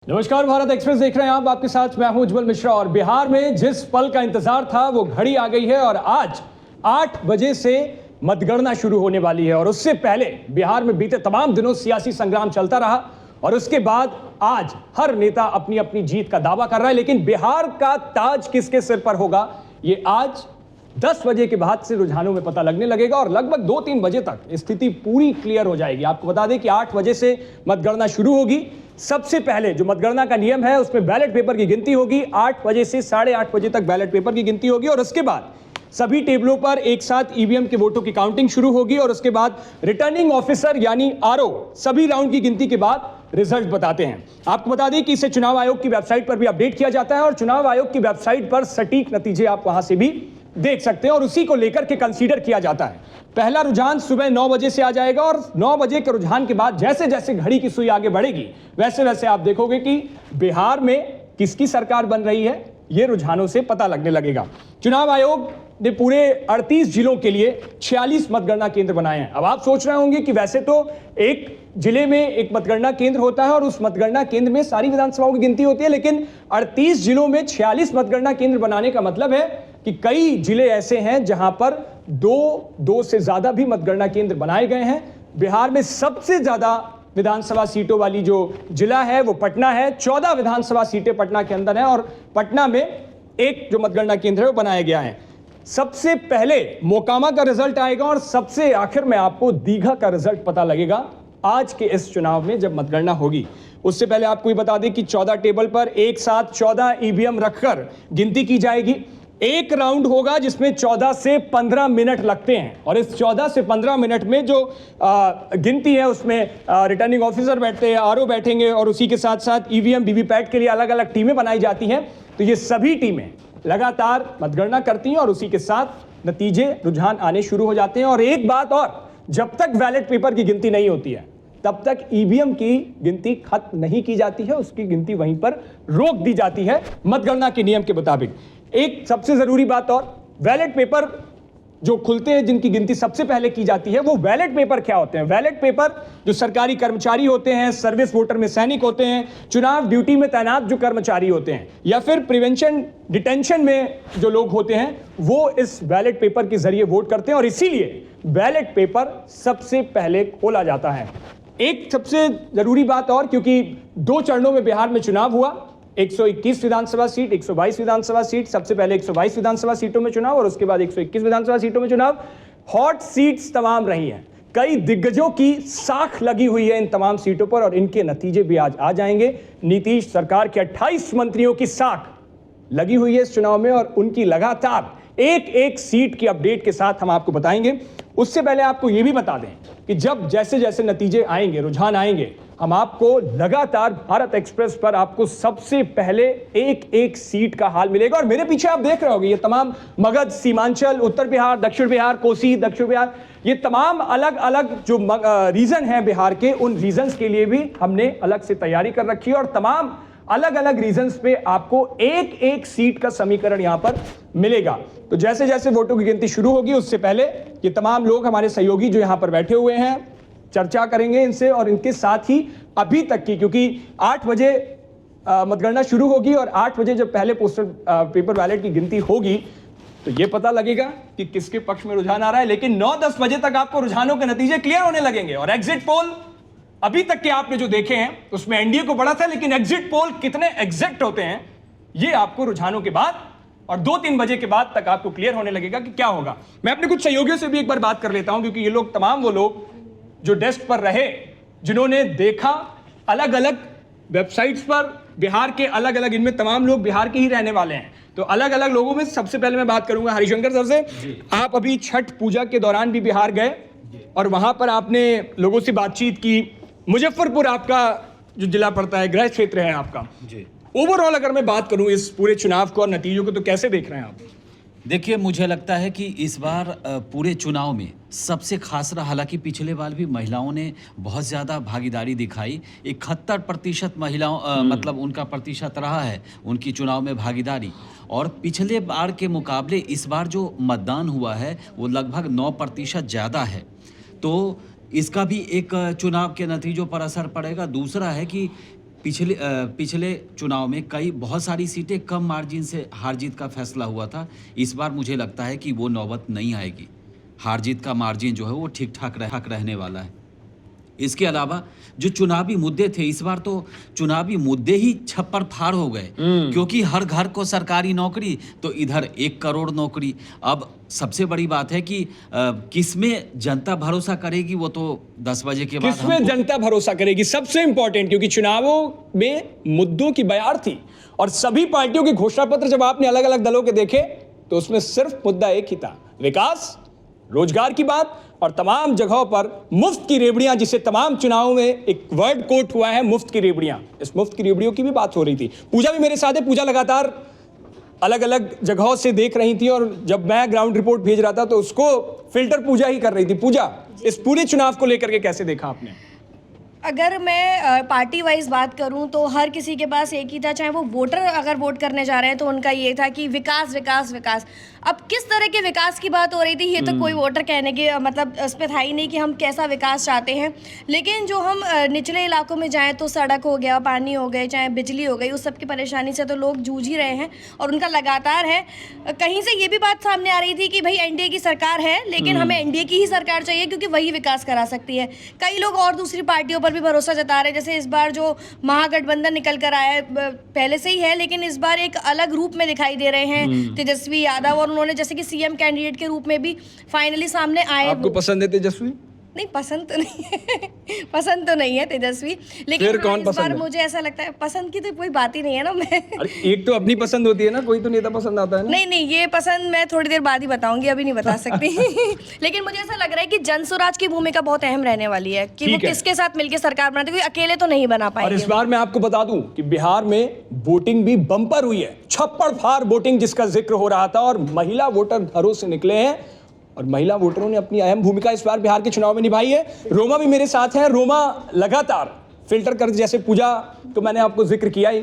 नमस्कार, भारत एक्सप्रेस देख रहे हैं आप। आपके साथ मैं हूं उज्जवल मिश्रा। और बिहार में जिस पल का इंतजार था वो घड़ी आ गई है और आज 8 बजे से मतगणना शुरू होने वाली है। और उससे पहले बिहार में बीते तमाम दिनों सियासी संग्राम चलता रहा और उसके बाद आज हर नेता अपनी अपनी जीत का दावा कर रहा है। लेकिन बिहार का ताज किसके सिर पर होगा, ये आज 10 बजे के बाद से रुझानों में पता लगने लगेगा और लगभग 2-3 बजे तक स्थिति पूरी क्लियर हो जाएगी। आपको बता दें कि 8 बजे से मतगणना शुरू होगी। सबसे पहले जो मतगणना का नियम है उसमें बैलेट पेपर की गिनती होगी। 8 बजे से 8:30 बजे तक बैलेट पेपर की गिनती होगी और उसके बाद सभी टेबलों पर एक साथ ईवीएम के वोटों की काउंटिंग शुरू होगी और उसके बाद रिटर्निंग ऑफिसर यानी आरओ सभी राउंड की गिनती के बाद रिजल्ट बताते हैं। आपको बता दें कि इसे चुनाव आयोग की वेबसाइट पर भी अपडेट किया जाता है और चुनाव आयोग की वेबसाइट पर सटीक नतीजे आप वहां से भी देख सकते हैं और उसी को लेकर के कंसीडर किया जाता है। पहला रुझान सुबह 9 बजे से आ जाएगा और 9 बजे के रुझान के बाद जैसे जैसे घड़ी की सुई आगे बढ़ेगी वैसे वैसे आप देखोगे कि बिहार में किसकी सरकार बन रही है, यह रुझानों से पता लगने लगेगा। चुनाव आयोग ने पूरे 38 जिलों के लिए 46 मतगणना केंद्र बनाए हैं। अब आप सोच रहे होंगे कि वैसे तो एक जिले में एक मतगणना केंद्र होता है और उस मतगणना केंद्र में सारी विधानसभाओं की गिनती होती है, लेकिन 38 जिलों में 46 मतगणना केंद्र बनाने का मतलब है कि कई जिले ऐसे हैं जहां पर दो से ज्यादा भी मतगणना केंद्र बनाए गए हैं। बिहार में सबसे ज्यादा विधानसभा सीटों वाली जो जिला है वो पटना है। 14 विधानसभा सीटें पटना के अंदर हैं और पटना में एक जो मतगणना केंद्र है वो बनाया गया है। सबसे पहले मोकामा का रिजल्ट आएगा और सबसे आखिर में आपको दीघा का रिजल्ट पता लगेगा आज के इस चुनाव में जब मतगणना होगी। उससे पहले आपको ये बता दें कि 14 टेबल पर एक साथ 14 ईवीएम रखकर गिनती की जाएगी। एक राउंड होगा जिसमें 14 से 15 मिनट लगते हैं और इस 14 से 15 मिनट में जो गिनती है उसमें रिटर्निंग ऑफिसर बैठते हैं, आरओ बैठेंगे और उसी के साथ साथ ईवीएम वीवीपैट के लिए अलग अलग टीमें बनाई जाती हैं। तो ये सभी टीमें लगातार मतगणना करती हैं और उसी के साथ नतीजे रुझान आने शुरू हो जाते हैं। और एक बात और, जब तक बैलेट पेपर की गिनती नहीं होती है तब तक ईवीएम की गिनती खत्म नहीं की जाती है, उसकी गिनती वहीं पर रोक दी जाती है मतगणना के नियम के मुताबिक। एक सबसे जरूरी बात और, बैलेट पेपर जो खुलते हैं जिनकी गिनती सबसे पहले की जाती है वो बैलेट पेपर क्या होते हैं? बैलेट पेपर जो सरकारी कर्मचारी होते हैं, सर्विस वोटर में सैनिक होते हैं, चुनाव ड्यूटी में तैनात जो कर्मचारी होते हैं या फिर प्रिवेंशन डिटेंशन में जो लोग होते हैं वो इस बैलेट पेपर के जरिए वोट करते हैं और इसीलिए बैलेट पेपर सबसे पहले खोला जाता है। एक सबसे जरूरी बात और, क्योंकि 2 चरणों में बिहार में चुनाव हुआ, 121 विधानसभा सीट, 122 विधानसभा सीट, सबसे पहले 122 विधानसभा सीटों में चुनाव और उसके बाद 121 विधानसभा सीटों में चुनाव। हॉट सीट्स तमाम रही हैं, कई दिग्गजों की साख लगी हुई है इन तमाम सीटों पर और इनके नतीजे भी आज आ जाएंगे। नीतीश सरकार के 28 मंत्रियों की साख लगी हुई है इस चुनाव में और उनकी लगातार एक एक सीट की अपडेट के साथ हम आपको बताएंगे। उससे पहले आपको यह भी बता दें कि जब जैसे जैसे नतीजे आएंगे, रुझान आएंगे, हम आपको लगातार भारत एक्सप्रेस पर आपको सबसे पहले एक एक सीट का हाल मिलेगा। और मेरे पीछे आप देख रहे होंगे ये तमाम मगध, सीमांचल, उत्तर बिहार, दक्षिण बिहार, कोसी, दक्षिण बिहार, ये तमाम अलग अलग जो रीजन हैं बिहार के, उन रीजन्स के लिए भी हमने अलग से तैयारी कर रखी है और तमाम अलग अलग रीजन्स पे आपको एक एक सीट का समीकरण यहां पर मिलेगा। तो जैसे जैसे वोटों की गिनती शुरू होगी उससे पहले ये तमाम लोग हमारे सहयोगी जो यहां पर बैठे हुए हैं चर्चा करेंगे इनसे और इनके साथ ही अभी तक की, क्योंकि 8 बजे मतगणना शुरू होगी और 8 बजे जब पहले पोस्टल पेपर बैलेट की गिनती होगी तो यह पता लगेगा कि किसके पक्ष में रुझान आ रहा है। लेकिन 9-10 बजे तक आपको रुझानों के नतीजे क्लियर होने लगेंगे और एग्जिट पोल अभी तक के आपने जो देखे हैं उसमें एनडीए को बढ़ा था, लेकिन एग्जिट पोल कितने एग्जैक्ट होते हैं ये आपको रुझानों के बाद और 2-3 बजे के बाद तक आपको क्लियर होने लगेगा कि क्या होगा। मैं अपने कुछ सहयोगियों से भी एक बार बात कर लेता हूं, क्योंकि ये लोग तमाम वो लोग जो डेस्क पर रहे, जिन्होंने देखा अलग अलग वेबसाइट्स पर बिहार के अलग अलग, इनमें तमाम लोग बिहार के ही रहने वाले हैं। तो अलग अलग लोगों में सबसे पहले मैं बात करूंगा हरिशंकर सर से। आप अभी छठ पूजा के दौरान भी बिहार गए और वहां पर आपने लोगों से बातचीत की। मुजफ्फरपुर आपका जो जिला पड़ता है, गृह क्षेत्र है आपका जी। ओवरऑल अगर मैं बात करूं इस पूरे चुनाव को और नतीजों को, तो कैसे देख रहे हैं आप? देखिए, मुझे लगता है कि इस बार पूरे चुनाव में सबसे खास रहा, हालांकि पिछले बार भी महिलाओं ने बहुत ज़्यादा भागीदारी दिखाई। 71% महिलाओं मतलब उनका प्रतिशत रहा है उनकी चुनाव में भागीदारी, और पिछले बार के मुकाबले इस बार जो मतदान हुआ है वो लगभग 9% ज़्यादा है। तो इसका भी एक चुनाव के नतीजों पर असर पड़ेगा। दूसरा है कि पिछले चुनाव में बहुत सारी सीटें कम मार्जिन से हार जीत का फैसला हुआ था। इस बार मुझे लगता है कि वो नौबत नहीं आएगी। हार जीत का मार्जिन जो है वो ठीक ठाक रहने वाला है। इसके अलावा जो चुनावी मुद्दे थे, इस बार तो चुनावी मुद्दे ही छप्पर फाड़ हो गए, क्योंकि हर घर को सरकारी नौकरी, तो इधर 1 करोड़ नौकरी। अब सबसे बड़ी बात है कि किसमें जनता भरोसा करेगी, वो तो 10 बजे के बाद किसमें जनता भरोसा करेगी, सबसे इंपॉर्टेंट, क्योंकि चुनावों में मुद्दों की बयार थी और सभी पार्टियों के घोषणा पत्र जब आपने अलग अलग दलों के देखे तो उसमें सिर्फ मुद्दा एक ही था, विकास, रोजगार की बात, और तमाम जगहों पर मुफ्त की रेवड़ियां, जिसे तमाम चुनावों में एक वर्ड कोट हुआ है, मुफ्त की रेवड़ियां। इस मुफ्त की रेवड़ियों की भी बात हो रही थी। पूजा भी मेरे साथ है। पूजा लगातार अलग अलग जगहों से देख रही थी और जब मैं ग्राउंड रिपोर्ट भेज रहा था तो उसको फिल्टर पूजा ही कर रही थी। पूजा, इस पूरे चुनाव को लेकर के कैसे देखा आपने? अगर मैं पार्टी वाइज बात करूं तो हर किसी के पास एक ही था, चाहे वो वोटर अगर वोट करने जा रहे हैं तो उनका ये था कि विकास विकास विकास। अब किस तरह के विकास की बात हो रही थी ये तो कोई वोटर कहने के मतलब उस पर था ही नहीं कि हम कैसा विकास चाहते हैं। लेकिन जो हम निचले इलाकों में जाएं तो सड़क हो गया, पानी हो गए, चाहे बिजली हो गई, उस सब की परेशानी से तो लोग जूझ ही रहे हैं और उनका लगातार है। कहीं से ये भी बात सामने आ रही थी कि भाई एनडीए की सरकार है, लेकिन हमें एनडीए की ही सरकार चाहिए क्योंकि वही विकास करा सकती है। कई लोग और दूसरी पार्टियों पर भी भरोसा जता रहे, जैसे इस बार जो महागठबंधन निकल कर आया है, पहले से ही है लेकिन इस बार एक अलग रूप में दिखाई दे रहे हैं तेजस्वी यादव, और उन्होंने जैसे कि सीएम कैंडिडेट के रूप में भी फाइनली सामने आए। आपको पसंद है तेजस्वी? नहीं, पसंद तो नहीं है पसंद तो नहीं है तेजस्वी, लेकिन फिर कौन इस पसंद बार है? मुझे ऐसा लगता है पसंद की तो कोई बात ही नहीं है ना। मैं अरे एक तो अपनी पसंद होती है ना, कोई तो नेता पसंद आता है ना। नहीं, ये पसंद मैं थोड़ी देर बाद ही बताऊंगी, अभी नहीं बता सकती। लेकिन मुझे ऐसा लग रहा है कि जनसुराज की भूमिका बहुत अहम रहने वाली है कि वो ठीक है। किसके साथ मिलकर सरकार बनाते, क्योंकि अकेले तो नहीं बना और पाएंगे। इस बार मैं आपको बता दूं कि बिहार में वोटिंग भी बम्पर हुई है, छप्पड़ फाड़ वोटिंग जिसका जिक्र हो रहा था, और महिला वोटर घरों से निकले हैं और महिला वोटरों ने अपनी अहम भूमिका इस बार बिहार के चुनाव में निभाई है। रोमा भी मेरे साथ है। रोमा लगातार फिल्टर कर, जैसे पूजा तो मैंने आपको जिक्र किया ही,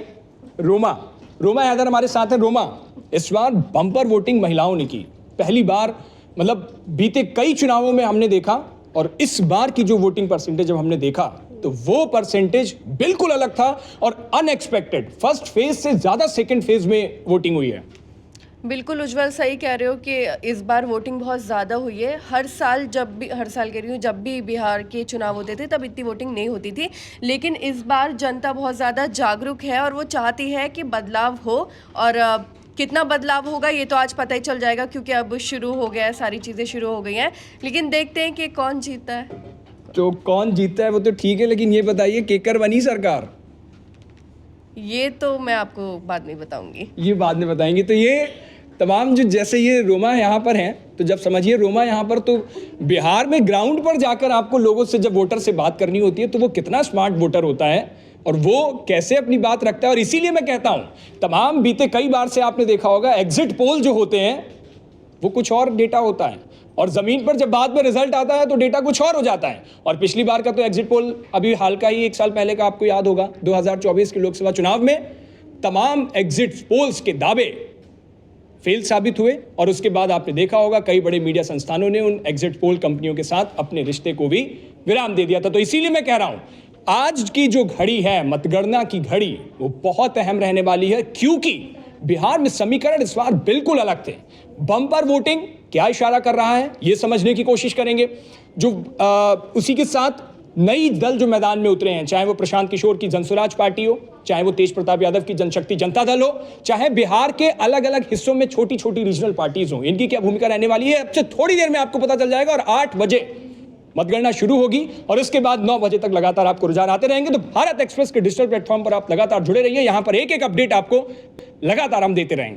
रोमा यादव हमारे साथ है। रोमा, इस बार बम्पर वोटिंग महिलाओं ने की, पहली बार, मतलब बीते कई चुनावों में हमने देखा, और इस बार की जो वोटिंग परसेंटेज जब हमने देखा तो वो परसेंटेज बिल्कुल अलग था और अनएक्सपेक्टेड। फर्स्ट फेज से ज्यादा सेकंड फेज में वोटिंग हुई है। बिल्कुल उज्जवल, सही कह रहे हो कि इस बार वोटिंग बहुत ज़्यादा हुई है। हर साल कह रही हूँ, जब भी बिहार के चुनाव होते थे तब इतनी वोटिंग नहीं होती थी, लेकिन इस बार जनता बहुत ज़्यादा जागरूक है और वो चाहती है कि बदलाव हो। और कितना बदलाव होगा ये तो आज पता ही चल जाएगा, क्योंकि अब शुरू हो गया है, सारी चीज़ें शुरू हो गई हैं। लेकिन देखते हैं कि कौन जीतता है। तो कौन जीतता है वो तो ठीक है, लेकिन ये बताइए केकर बनी सरकार? ये तो मैं आपको बाद में बताऊंगी। ये बाद में बताएंगे। तो ये तमाम जो, जैसे ये रोमा यहाँ पर हैं, तो जब समझिए रोमा यहाँ पर, तो बिहार में ग्राउंड पर जाकर आपको लोगों से जब वोटर से बात करनी होती है तो वो कितना स्मार्ट वोटर होता है और वो कैसे अपनी बात रखता है। और इसीलिए मैं कहता हूँ, तमाम बीते कई बार से आपने देखा होगा एग्जिट पोल जो होते हैं वो कुछ और डेटा होता है, और जमीन पर जब बाद में रिजल्ट आता है तो डेटा कुछ और हो जाता है। और पिछली बार का तो एग्जिट पोल अभी हाल का ही 1 साल पहले का आपको याद होगा, 2024 के लोकसभा चुनाव में तमाम एग्जिट पोल्स के दावे फेल साबित हुए, और उसके बाद आपने देखा होगा कई बड़े मीडिया संस्थानों ने उन एग्जिट पोल कंपनियों के साथ अपने रिश्ते को भी विराम दे दिया था। तो इसीलिए मैं कह रहा हूं, आज की जो घड़ी है, मतगणना की घड़ी, वो बहुत अहम रहने वाली है, क्योंकि बिहार में समीकरण इस बार बिल्कुल अलग थे। बम्पर वोटिंग क्या इशारा कर रहा है ये समझने की कोशिश करेंगे। जो उसी के साथ नई दल जो मैदान में उतरे हैं, चाहे वो प्रशांत किशोर की जनसुराज पार्टी हो, चाहे वो तेज प्रताप यादव की जनशक्ति जनता दल हो, चाहे बिहार के अलग अलग हिस्सों में छोटी छोटी रीजनल पार्टीज हो, इनकी क्या भूमिका रहने वाली है अब से थोड़ी देर में आपको पता चल जाएगा। और 8 बजे मतगणना शुरू होगी और उसके बाद 9 बजे तक लगातार आपको रुझान आते रहेंगे। तो भारत एक्सप्रेस के डिजिटल प्लेटफॉर्म पर आप लगातार जुड़े रहिए, यहां पर एक एक अपडेट आपको लगातार हम देते रहेंगे।